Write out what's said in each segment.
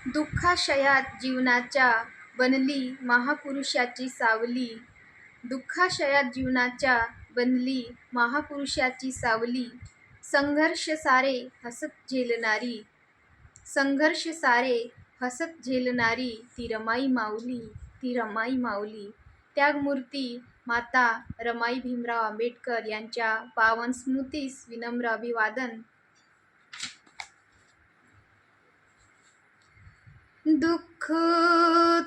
दुःखाशयात जीवनाच्या बनली महापुरुषाची सावली. दुःखाशयात जीवनाच्या बनली महापुरुषाची सावली. संघर्ष सारे हसत झेलणारी, संघर्ष सारे हसत झेलणारी ती रमाई माऊली, ती रमाई माऊली. त्यागमूर्ती माता रमाई भीमराव आंबेडकर यांच्या पावन स्मृतीस विनम्र अभिवादन. दुःख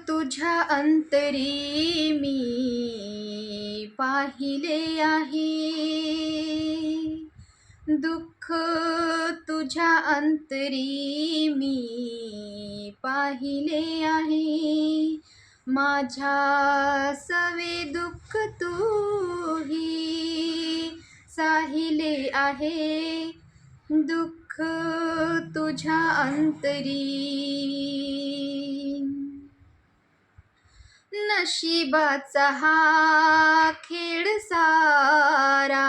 तुझ्या अंतरी मी पाहिले आहे, दुःख तुझ्या अंतरी मी पाहिले आहे. माझ्या सवे दुःख तूही साहिले आहे, दुःख तुझ्या अंतरी. नशिबाचा हा खेळ सारा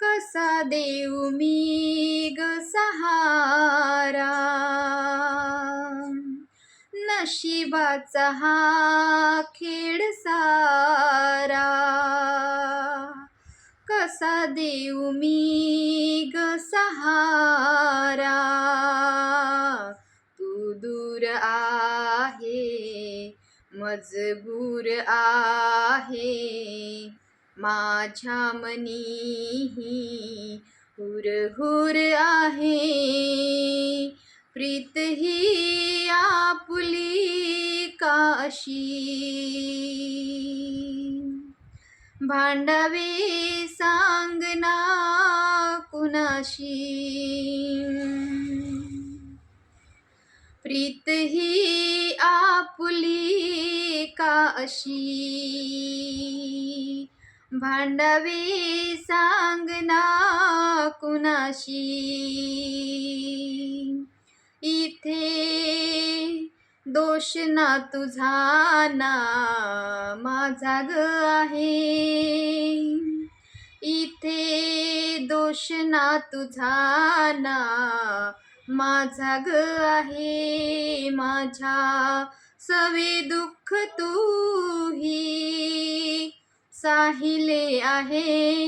कसा देऊ मी ग सहारा. नशिबाचा हा खेळ सारा कसा देऊ मी ग सहारा. तू दूर आहे मजबूर आहे, माझ्या मनीही हुरहुर आहे. प्रीत ही आपुली काशी भांडावे सांगना कुणाशी. प्रीत ही आपुली काशी भांडावे सांगना कुणाशी. इथे दोष ना तुझा ना माझा ग आहे, इथे दोष ना तुझा ना माझा ग आहे. माझ्या सवे दुःख तूही साहिले आहे,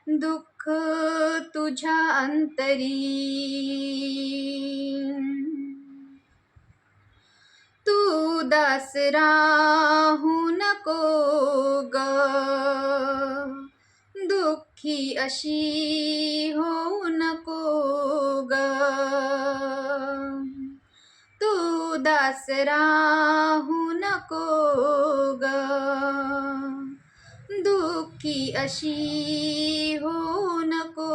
दुःख तुझ्या अंतरी. तू दास राहू नको ग, दुःखी अशी होऊ नको ग. तू दास राहू नको ग, दुःखी अशी होऊ नको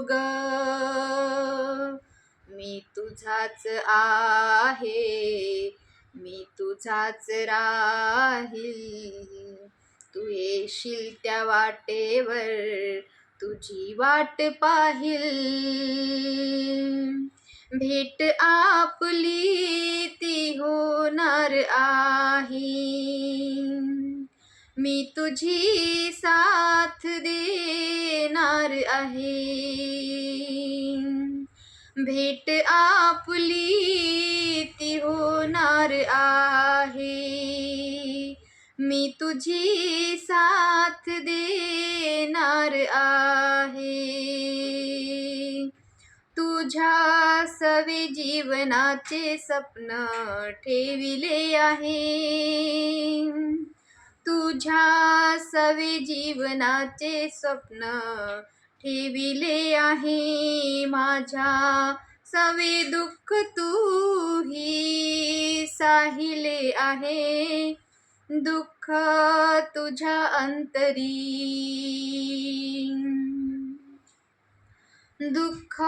ग. मी तुझाच आहे, मी तुझाच राहील. तू येशील त्या वाटेवर तुझी वाट पाहिल. भेट आपली ती होणार आहे, मी तुझी साथ देणार आहे. भेट आपली ती होणार आहे, मी तुझी साथ देणार आहे. तुझ्या सवे जीवनाचे स्वप्न ठेविले आहे, तुझ्या सवे जीवनाचे स्वप्न ठेविले आहे. माझ्या सवे दुःख तूही साहिले आहे, दुःख तुझ्या अंतरी. दुःख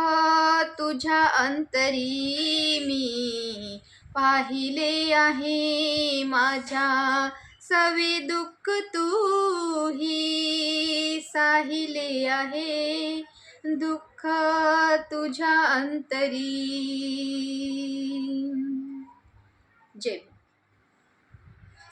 तुझ्या अंतरी मी पाहिले आहे. माझ्या सवे दुःख तूही साहिले आहे, दुःख तुझ्या अंतरी.